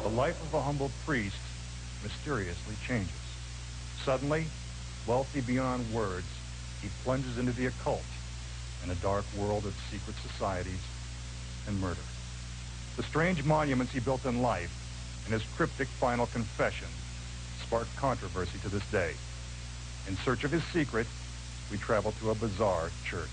The life of a humble priest mysteriously changes. Suddenly, wealthy beyond words, he plunges into the occult in a dark world of secret societies and murder. The strange monuments he built in life and his cryptic final confession spark controversy to this day. In search of his secret, we travel to a bizarre church.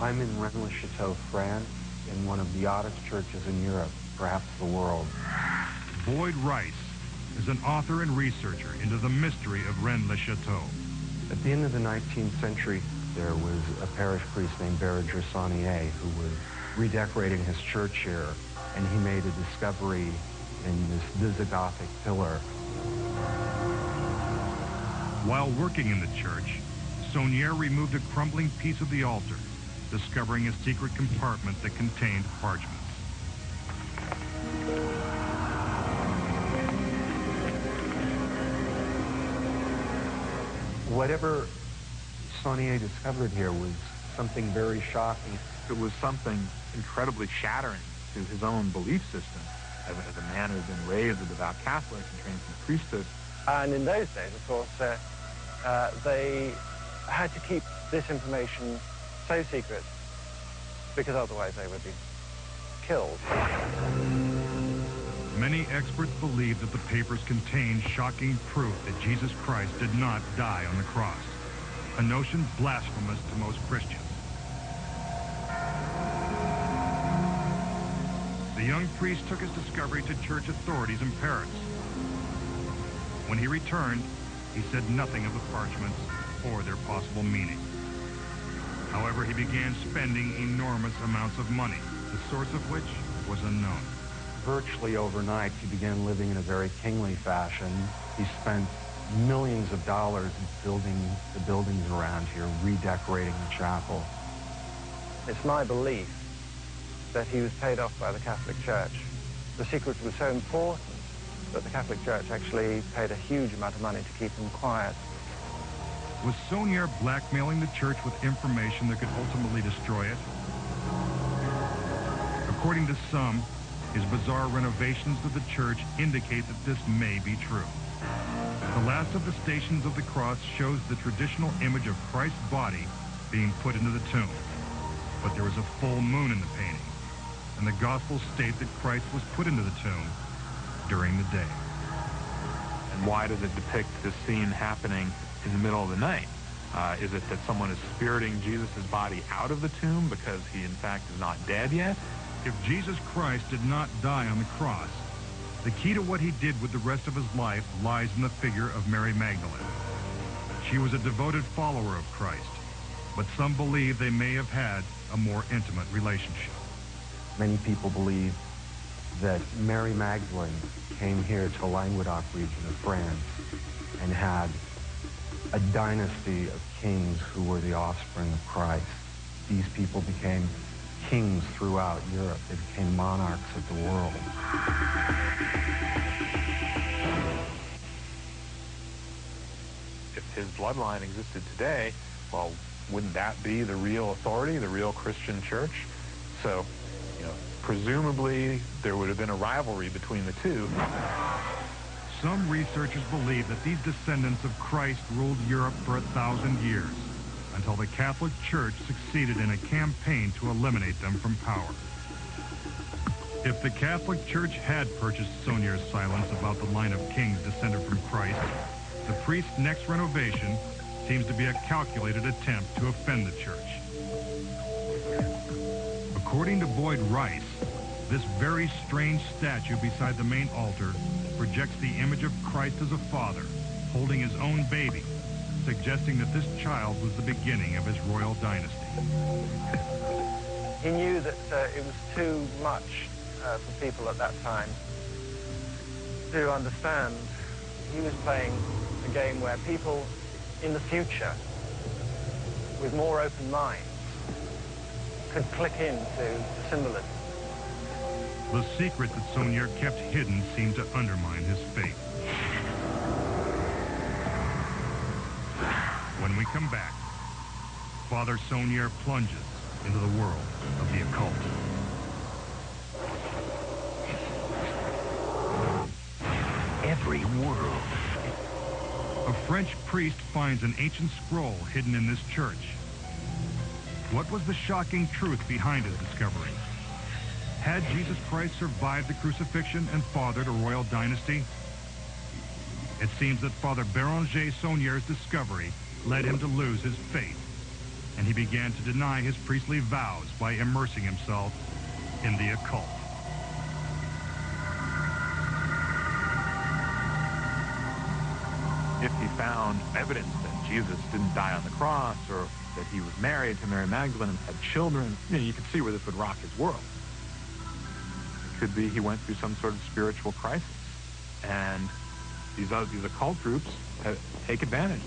I'm in rennes-le-chateau, France, in one of the oddest churches in Europe, perhaps the world. Boyd Rice is an author and researcher into the mystery of rennes-le-chateau. At the end of the 19th century, there was a parish priest named Rennes-le-Chateau who was redecorating his church here, and he made a discovery in this Visigothic pillar. While working in the church, Saunier removed a crumbling piece of the altar, discovering a secret compartment that contained parchments. Whatever Saunier discovered here was something very shocking. It was something incredibly shattering to his own belief system as a man who had been raised a devout Catholic and trained in the priesthood. And in those days, of course, they had to keep this information so secret because otherwise they would be killed. Many experts believe that the papers contain shocking proof that Jesus Christ did not die on the cross, a notion blasphemous to most Christians. The young priest took his discovery to church authorities in Paris. When he returned, he said nothing of the parchments or their possible meaning. However, he began spending enormous amounts of money, the source of which was unknown. Virtually overnight, he began living in a very kingly fashion. He spent millions of dollars building the buildings around here, redecorating the chapel. It's my belief that he was paid off by the Catholic Church. The secret was so important that the Catholic Church actually paid a huge amount of money to keep him quiet. Was Saunier blackmailing the church with information that could ultimately destroy it? According to some, his bizarre renovations of the church indicate that this may be true. The last of the Stations of the Cross shows the traditional image of Christ's body being put into the tomb. But there is a full moon in the painting, and the Gospels state that Christ was put into the tomb during the day. And why does it depict this scene happening in the middle of the night? Is it that someone is spiriting Jesus' body out of the tomb because he, in fact, is not dead yet? If Jesus Christ did not die on the cross, the key to what he did with the rest of his life lies in the figure of Mary Magdalene. She was a devoted follower of Christ, but some believe they may have had a more intimate relationship. Many people believe that Mary Magdalene came here to Languedoc region of France and had a dynasty of kings who were the offspring of Christ. These people became kings throughout Europe. They became monarchs of the world. If his bloodline existed today, well, wouldn't that be the real authority, the real Christian church? So, presumably there would have been a rivalry between the two. Some researchers believe that these descendants of Christ ruled Europe for 1,000 years, until the Catholic Church succeeded in a campaign to eliminate them from power. If the Catholic Church had purchased Saunier's silence about the line of kings descended from Christ, the priest's next renovation seems to be a calculated attempt to offend the Church. According to Boyd Rice, this very strange statue beside the main altar projects the image of Christ as a father, holding his own baby, suggesting that this child was the beginning of his royal dynasty. He knew that it was too much for people at that time to understand. He was playing a game where people in the future, with more open minds, could click into the symbolism. The secret that Saunière kept hidden seemed to undermine his faith. When we come back, Father Saunière plunges into the world of the occult. Every world. A French priest finds an ancient scroll hidden in this church. What was the shocking truth behind his discovery? Had Jesus Christ survived the crucifixion and fathered a royal dynasty? It seems that Father Béranger Saunière's discovery led him to lose his faith, and he began to deny his priestly vows by immersing himself in the occult. If he found evidence that Jesus didn't die on the cross, or that he was married to Mary Magdalene and had children, you could see where this would rock his world. It could be he went through some sort of spiritual crisis, and these occult groups take advantage.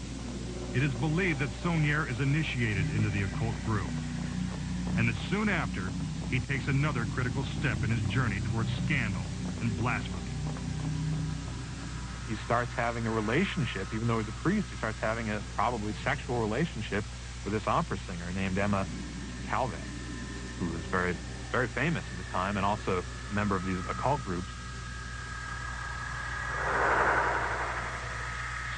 It is believed that Saunière is initiated into the occult group, and that soon after, he takes another critical step in his journey towards scandal and blasphemy. He starts having a relationship, even though he's a priest, he starts having a probably sexual relationship with this opera singer named Emma Calvet, who was very, very famous at the time and also a member of these occult groups.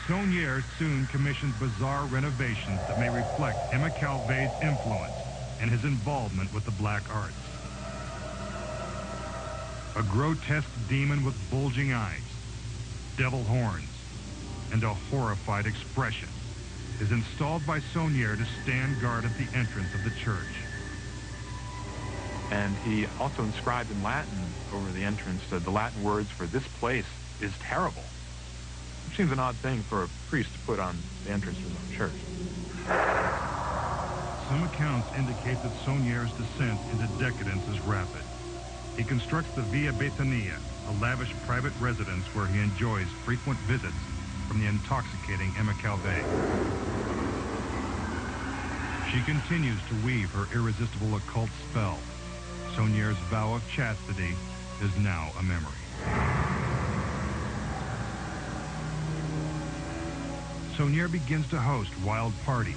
Saunière soon commissions bizarre renovations that may reflect Emma Calvet's influence and his involvement with the black arts. A grotesque demon with bulging eyes, devil horns, and a horrified expression is installed by Saunière to stand guard at the entrance of the church. And he also inscribed in Latin over the entrance the Latin words for "this place is terrible," which seems an odd thing for a priest to put on the entrance of his own church. Some accounts indicate that Saunière's descent into decadence is rapid. He constructs the Via Betania, a lavish private residence where he enjoys frequent visits from the intoxicating Emma Calvet. She continues to weave her irresistible occult spell. Saunière's vow of chastity is now a memory. Saunière begins to host wild parties.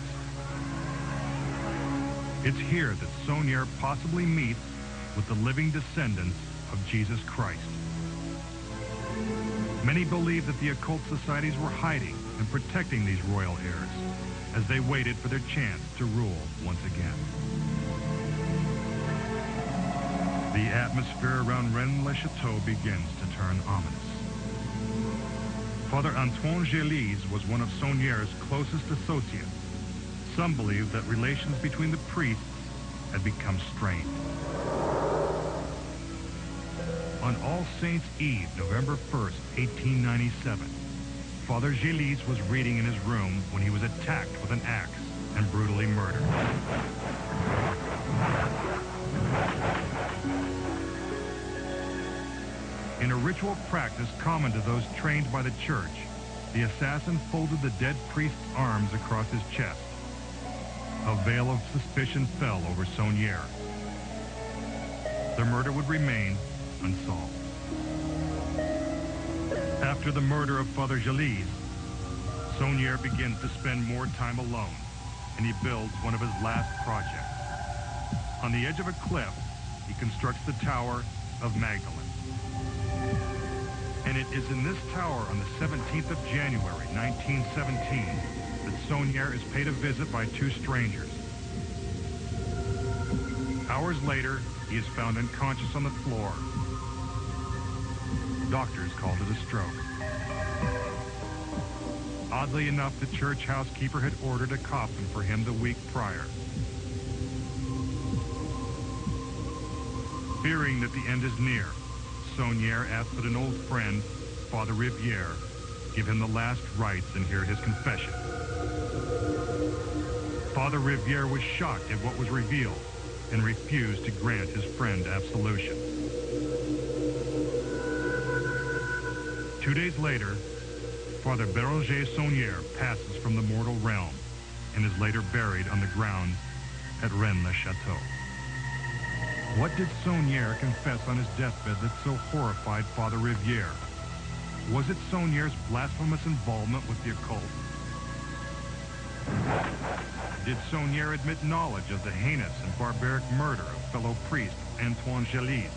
It's here that Saunière possibly meets with the living descendants of Jesus Christ. Many believe that the occult societies were hiding and protecting these royal heirs as they waited for their chance to rule once again. The atmosphere around rennes-le-chateau begins to turn ominous. Father Antoine Gélis was one of Saunière's closest associates. Some believe that relations between the priests had become strained. On All Saints' Eve, November 1st, 1897, Father Gélis was reading in his room when he was attacked with an axe and brutally murdered. In a ritual practice common to those trained by the church, the assassin folded the dead priest's arms across his chest. A veil of suspicion fell over Saunière. The murder would remain unsolved. After the murder of Father Gélis, Saunière begins to spend more time alone, and he builds one of his last projects. On the edge of a cliff, he constructs the Tower of Magdalene. And it is in this tower on the 17th of January, 1917, that Saunière is paid a visit by two strangers. Hours later, he is found unconscious on the floor. Doctors called it a stroke. Oddly enough, the church housekeeper had ordered a coffin for him the week prior. Fearing that the end is near, Saunière asks that an old friend, Father Rivière, give him the last rites and hear his confession. Father Rivière was shocked at what was revealed and refused to grant his friend absolution. 2 days later, Father Béranger Saunière passes from the mortal realm and is later buried on the grounds at Rennes-le-Chateau. What did Saunière confess on his deathbed that so horrified Father Rivière? Was it Saunière's blasphemous involvement with the occult? Did Saunière admit knowledge of the heinous and barbaric murder of fellow priest Antoine Gélis?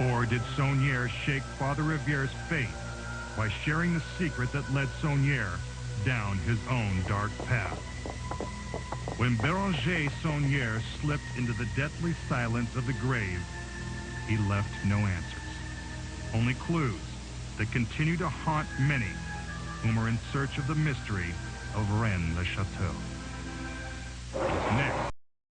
Or did Saunière shake Father Rivière's faith by sharing the secret that led Saunière down his own dark path? When Béranger Saunière slipped into the deathly silence of the grave, he left no answers, only clues that continue to haunt many whom are in search of the mystery of Rennes-le-Chateau. Next.